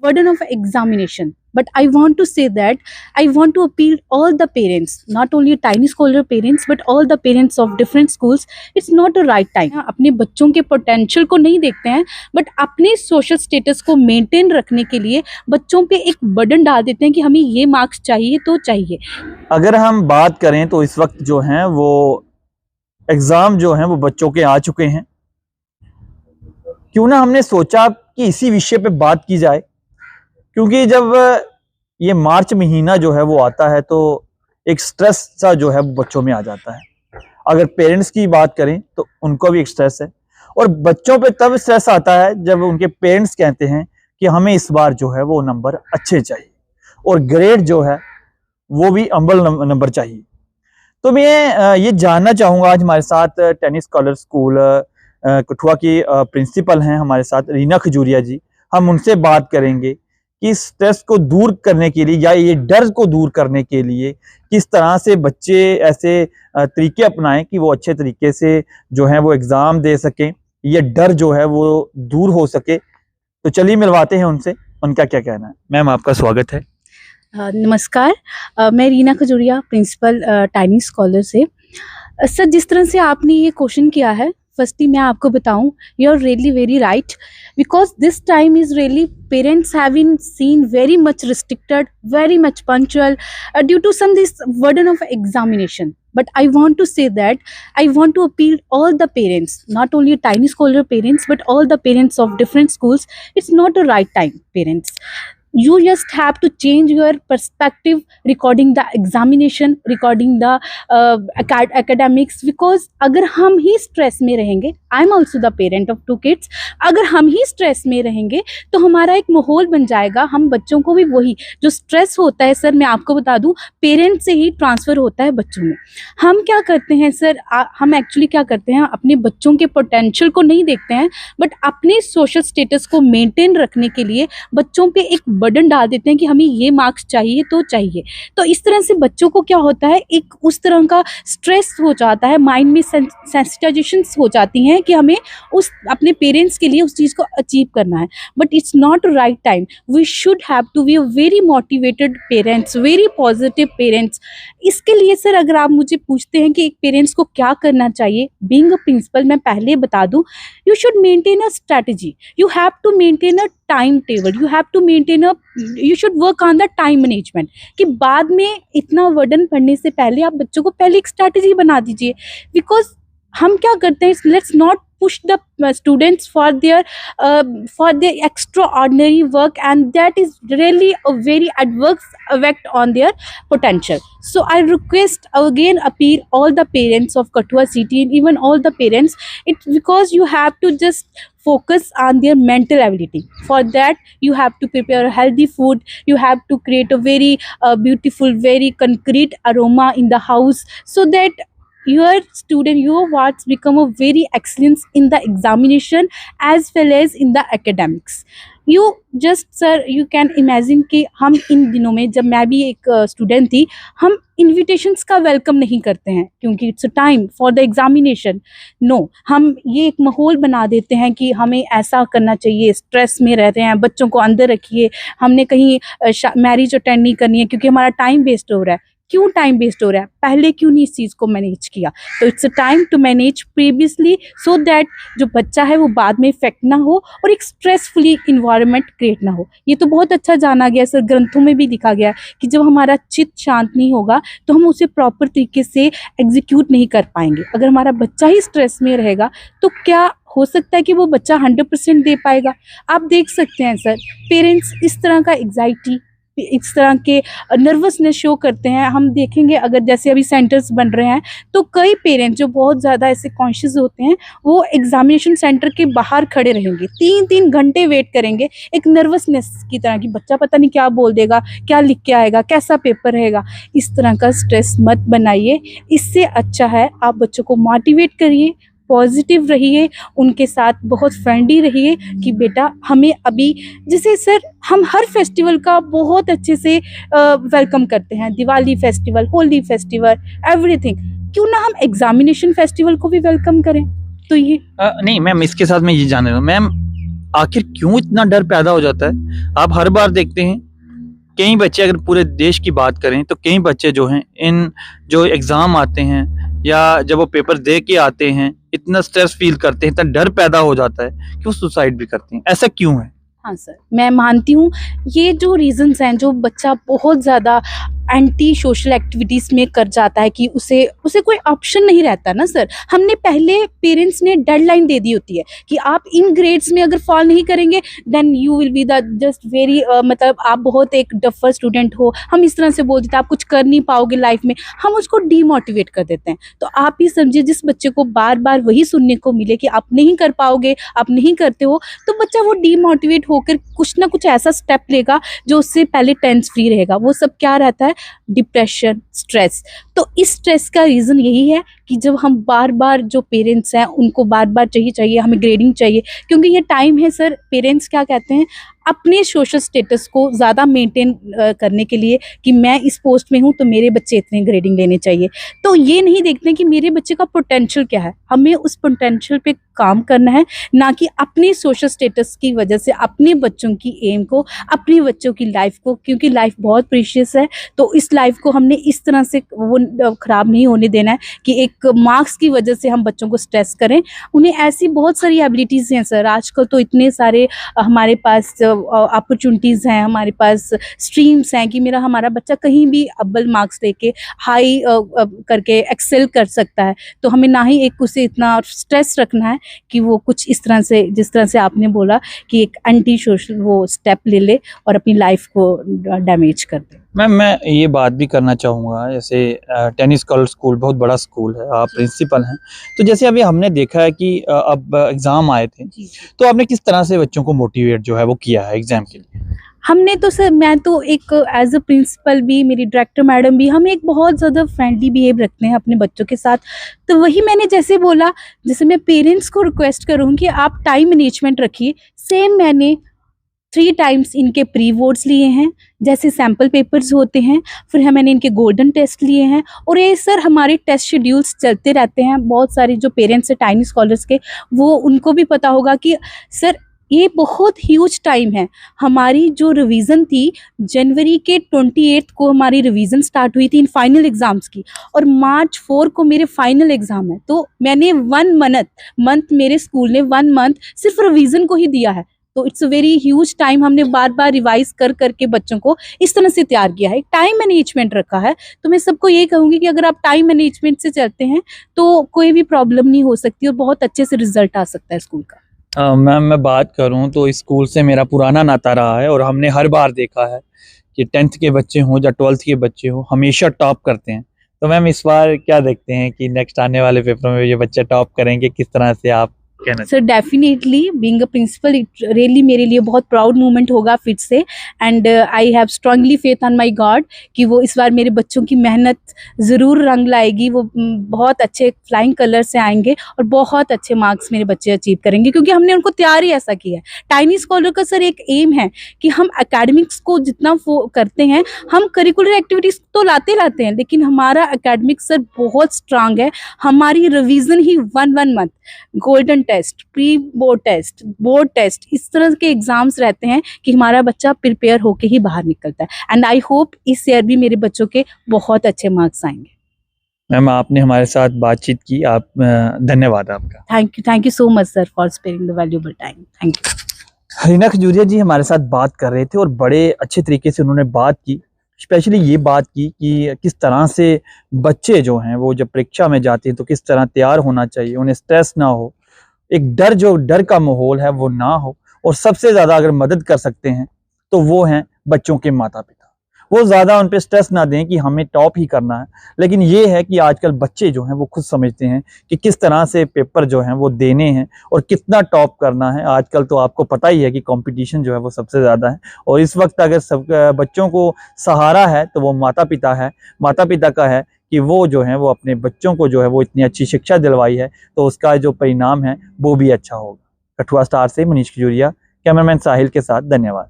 burden of examination. But I want to say that I want to appeal all the parents, not only tiny scholar parents but all the parents of different schools. It's not the right time. अपने बच्चों के potential को नहीं देखते हैं, but अपने social status को maintain रखने के लिए बच्चों पे एक बर्डन डाल देते हैं कि हमें ये मार्क्स चाहिए तो चाहिए। अगर हम बात करें तो इस वक्त जो हैं वो एग्ज़ाम जो हैं वो बच्चों के आ चुके हैं। क्यों ना हमने सोचा कि इसी विषय पे बात की जाए, क्योंकि जब ये मार्च महीना जो है वो आता है तो एक स्ट्रेस सा जो है वो बच्चों में आ जाता है। अगर पेरेंट्स की बात करें तो उनको भी एक स्ट्रेस है, और बच्चों पे तब स्ट्रेस आता है जब उनके पेरेंट्स कहते हैं कि हमें इस बार जो है वो नंबर अच्छे चाहिए और ग्रेड जो है वो भी अम्बल नंबर चाहिए। तो मैं ये जानना चाहूँगा, आज हमारे साथ टेनिस स्कॉलर स्कूल कठुआ की प्रिंसिपल हैं हमारे साथ रीना खजूरिया जी। हम उनसे बात करेंगे कि स्ट्रेस को दूर करने के लिए या ये डर को दूर करने के लिए किस तरह से बच्चे ऐसे तरीके अपनाएं कि वो अच्छे तरीके से जो है वो एग्ज़ाम दे सकें, ये डर जो है वो दूर हो सके। तो चलिए मिलवाते हैं उनसे, उनका क्या कहना है। मैम आपका स्वागत है। नमस्कार, मैं Reena Khajuria, principal Tiny Scholar से। सर, जिस तरह से आपने ये क्वेश्चन किया है, फर्स्टली मैं आपको बताऊं, you are really very right, because this time is really parents have been seen very much restricted, very much punctual due to some this burden of examination. But I want to say that I want to appeal all the parents, not only tiny scholar parents but all the parents of different schools. It's not the right time, parents. You just have to change your perspective regarding the examination, regarding the academics, because अगर हम ही stress में रहेंगे, I am also the parent of 2 kids, अगर हम ही stress में रहेंगे तो हमारा एक माहौल बन जाएगा, हम बच्चों को भी वही जो स्ट्रेस होता है, सर मैं आपको बता दूं, पेरेंट से ही ट्रांसफ़र होता है बच्चों में। हम क्या करते हैं सर, हम एक्चुअली क्या करते हैं, अपने बच्चों के पोटेंशियल को नहीं देखते हैं, बट अपने सोशल स्टेटस को मेंटेन रखने के लिए बच्चों पे एक बर्डन डाल देते हैं कि हमें ये मार्क्स चाहिए तो चाहिए। तो इस तरह से बच्चों को क्या होता है, एक उस तरह का स्ट्रेस हो जाता है, माइंड में सेंसिटाइजेशन हो जाती हैं कि हमें उस अपने पेरेंट्स के लिए उस चीज़ को अचीव करना है। But it's not right time. We should have to be a very motivated parents, very positive parents. इसके लिए सर अगर आप मुझे पूछते हैं कि एक पेरेंट्स को क्या करना चाहिए, बीइंग अ प्रिंसिपल मैं पहले बता दूं, you should maintain a strategy, you have to maintain a time table, you have to maintain a, you should work on the time management, कि बाद में इतना वर्डन पढ़ने से पहले आप बच्चों को पहले एक स्ट्रैटेजी बना दीजिए। बिकॉज हम क्या करते हैं, let's not push the students for their extraordinary work, and that is really a very adverse effect on their potential. So I request again, appeal all the parents of Kathua city and even all the parents, it's because you have to just focus on their mental ability. For that you have to prepare healthy food, you have to create a very beautiful, very concrete aroma in the house, so that your student, your words become a very excellence in the examination as well as in the academics. You just sir, you can imagine कि हम इन दिनों में, जब मैं भी एक student थी, हम इन्विटेशंस का वेलकम नहीं करते हैं क्योंकि it's a time for the examination. No, हम ये एक माहौल बना देते हैं कि हमें ऐसा करना चाहिए, स्ट्रेस में रह रहे हैं, बच्चों को अंदर रखिए, हमने कहीं मैरिज अटेंड नहीं करनी है क्योंकि हमारा टाइम वेस्ट हो रहा है। क्यों टाइम वेस्ट हो रहा है, पहले क्यों नहीं इस चीज़ को मैनेज किया? तो it's a time to manage previously, so that जो बच्चा है वो बाद में इफेक्ट ना हो और एक स्ट्रेसफुली इन्वायरमेंट क्रिएट ना हो। ये तो बहुत अच्छा जाना गया सर, ग्रंथों में भी लिखा गया कि जब हमारा चित्त शांत नहीं होगा तो हम उसे प्रॉपर तरीके से एग्जीक्यूट नहीं कर पाएंगे। अगर हमारा बच्चा ही स्ट्रेस में रहेगा तो क्या हो सकता है कि वो बच्चा 100% दे पाएगा? आप देख सकते हैं सर, पेरेंट्स इस तरह का एग्जाइटी, इस तरह के नर्वसनेस शो करते हैं। हम देखेंगे अगर जैसे अभी सेंटर्स बन रहे हैं तो कई पेरेंट्स जो बहुत ज़्यादा ऐसे कॉन्शियस होते हैं, वो एग्जामिनेशन सेंटर के बाहर खड़े रहेंगे, 3-3 घंटे वेट करेंगे, एक नर्वसनेस की तरह कि बच्चा पता नहीं क्या बोल देगा, क्या लिख के आएगा, कैसा पेपर रहेगा। इस तरह का स्ट्रेस मत बनाइए। इससे अच्छा है आप बच्चों को मोटिवेट करिए, पॉजिटिव रहिए, उनके साथ बहुत फ्रेंडली रहिए कि बेटा हमें अभी, जैसे सर हम हर फेस्टिवल का बहुत अच्छे से वेलकम करते हैं, Diwali festival, Holi festival, everything, क्यों ना हम एग्जामिनेशन फेस्टिवल को भी वेलकम करें? तो ये नहीं मैम, इसके साथ मैं ये जान रहा हूँ मैम, आखिर क्यों इतना डर पैदा हो जाता है? आप हर बार देखते हैं कई बच्चे, अगर पूरे देश की बात करें तो कई बच्चे जो हैं इन जो एग्ज़ाम आते हैं या जब वो पेपर दे के आते हैं, इतना स्ट्रेस फील करते हैं, इतना डर पैदा हो जाता है कि वो सुसाइड भी करते हैं। ऐसा क्यों है? हाँ सर, मैं मानती हूँ ये जो रीज़न्स हैं, जो बच्चा बहुत ज़्यादा एंटी सोशल एक्टिविटीज़ में कर जाता है कि उसे उसे कोई ऑप्शन नहीं रहता ना सर। हमने पहले पेरेंट्स ने डेडलाइन दे दी होती है कि आप इन ग्रेड्स में अगर फॉल नहीं करेंगे then you will be the just very मतलब आप बहुत एक डफर स्टूडेंट हो, हम इस तरह से बोल देते हैं आप कुछ कर नहीं पाओगे लाइफ में, हम उसको डीमोटिवेट कर देते हैं। तो आप ही समझिए, जिस बच्चे को बार बार वही सुनने को मिले कि आप नहीं कर पाओगे, आप नहीं करते हो, तो बच्चा वो डीमोटिवेट होकर कुछ ना कुछ ऐसा स्टेप लेगा जो उससे पहले टेंस फ्री रहेगा। वो सब क्या रहता है? Depression, stress. तो इस स्ट्रेस का रीज़न यही है कि जब हम बार बार, जो पेरेंट्स हैं उनको बार बार चाहिए हमें ग्रेडिंग चाहिए, क्योंकि ये टाइम है सर, पेरेंट्स क्या कहते हैं अपने सोशल स्टेटस को ज़्यादा मेंटेन करने के लिए कि मैं इस पोस्ट में हूँ तो मेरे बच्चे इतने ग्रेडिंग लेने चाहिए। तो ये नहीं देखते कि मेरे बच्चे का पोटेंशियल क्या है, हमें उस पोटेंशियल पे काम करना है, ना कि अपने सोशल स्टेटस की वजह से अपने बच्चों की एम को, अपने बच्चों की लाइफ को, क्योंकि लाइफ बहुत प्रीशियस है, तो इस लाइफ को हमने इस तरह से वो ख़राब नहीं होने देना है कि एक मार्क्स की वजह से हम बच्चों को स्ट्रेस करें। उन्हें ऐसी बहुत सारी एबिलिटीज़ हैं सर, आजकल तो इतने सारे हमारे पास अपॉर्चुनिटीज़ हैं, हमारे पास स्ट्रीम्स हैं कि हमारा बच्चा कहीं भी अव्वल मार्क्स लेके हाई करके एक्सेल कर सकता है। तो हमें ना ही एक उसे इतना स्ट्रेस रखना है कि वो कुछ इस तरह से, जिस तरह से आपने बोला कि एक एंटी सोशल वो स्टेप ले और अपनी लाइफ को डैमेज कर दे। मैम, मैं ये बात भी करना चाहूँगा, जैसे टेनिस स्कॉलर स्कूल बहुत बड़ा स्कूल है, आप प्रिंसिपल हैं, तो जैसे अभी हमने देखा है कि अब एग्ज़ाम आए थे, तो आपने किस तरह से बच्चों को मोटिवेट जो है वो किया है एग्ज़ाम के लिए? हमने तो सर, मैं तो एक एज अ प्रिंसिपल भी, मेरी डायरेक्टर मैडम भी, हम एक बहुत ज़्यादा फ्रेंडली बिहेव रखते हैं अपने बच्चों के साथ। तो वही मैंने जैसे बोला, जैसे मैं पेरेंट्स को रिक्वेस्ट करूँ कि आप टाइम मैनेजमेंट रखिए, सेम मैंने 3 टाइम्स इनके प्री बोर्ड्स लिए हैं, जैसे सैम्पल पेपर्स होते हैं, फिर मैंने इनके गोल्डन टेस्ट लिए हैं, और ये सर हमारे टेस्ट शेड्यूल्स चलते रहते हैं। बहुत सारे जो पेरेंट्स हैं टाइनी स्कॉलर्स के, वो उनको भी पता होगा कि सर ये बहुत ह्यूज टाइम है। हमारी जो रिवीजन थी, जनवरी के 28 को हमारी रिवीजन स्टार्ट हुई थी इन फाइनल एग्जाम्स की, और मार्च 4 को मेरे फाइनल एग्जाम है। तो मैंने 1 मंथ मेरे स्कूल ने 1 मंथ सिर्फ रिवीजन को ही दिया है। तो it's a very huge time, हमने बार बार रिवाइज कर करके बच्चों को इस तरह से तैयार किया है, टाइम मैनेजमेंट रखा है। तो मैं सबको ये कहूँगी कि अगर आप टाइम मैनेजमेंट से चलते हैं तो कोई भी प्रॉब्लम नहीं हो सकती और बहुत अच्छे से रिजल्ट आ सकता है स्कूल का। मैम, मैं बात करूं तो इस स्कूल से मेरा पुराना नाता रहा है और हमने हर बार देखा है कि 10th के बच्चे हों या 12th के बच्चे हों, हमेशा टॉप करते हैं। तो मैम, इस बार क्या देखते हैं कि नेक्स्ट आने वाले पेपर में ये बच्चे टॉप करेंगे? किस तरह से आप कहना sir definitely being a principal, it really मेरे लिए बहुत प्राउड मोमेंट होगा फिर से, and I have strongly faith on my God कि वो इस बार मेरे बच्चों की मेहनत ज़रूर रंग लाएगी। वो बहुत अच्छे फ्लाइंग कलर से आएंगे और बहुत अच्छे मार्क्स मेरे बच्चे अचीव करेंगे, क्योंकि हमने उनको तैयार ही ऐसा किया है। टाइनी स्कॉलर का सर एक एम है कि हम एकेडमिक्स को जितना करते हैं, हम करिकुलर एक्टिविटीज़ तो लाते हैं, लेकिन हमारा एकेडमिक्स सर बहुत स्ट्रांग है। हमारी रिवीजन ही 1 month, golden test, pre board test, इस तरह के एग्जाम्स रहते हैं कि हमारा बच्चा प्रिपेयर होके ही बाहर निकलता है। एंड आई होप इस ईयर भी मेरे बच्चों के बहुत अच्छे मार्क्स आएंगे। मैम, आपने हमारे साथ बातचीत की, आप धन्यवाद आपका। Thank you so much sir for sparing the valuable time. Thank you. Reena Khajuria ji हमारे साथ बात कर रहे थे और बड़े अच्छे तरीके से उन्होंने बात की, स्पेशली ये बात की कि किस तरह से बच्चे जो हैं वो जब परीक्षा में जाते हैं तो किस तरह तैयार होना चाहिए, उन्हें स्ट्रेस ना हो, एक डर का माहौल है वो ना हो, और सबसे ज़्यादा अगर मदद कर सकते हैं तो वो हैं बच्चों के माता पिता। वो ज़्यादा उन पे स्ट्रेस ना दें कि हमें टॉप ही करना है, लेकिन ये है कि आजकल बच्चे जो हैं वो खुद समझते हैं कि किस तरह से पेपर जो हैं वो देने हैं और कितना टॉप करना है। आजकल तो आपको पता ही है कि कंपटीशन जो है वो सबसे ज़्यादा है, और इस वक्त अगर सब बच्चों को सहारा है तो वो माता पिता का है कि वो जो है वो अपने बच्चों को जो है वो इतनी अच्छी शिक्षा दिलवाई है, तो उसका जो परिणाम है वो भी अच्छा होगा। कठुआ स्टार से मनीष खजूरिया, कैमरामैन साहिल के साथ, धन्यवाद।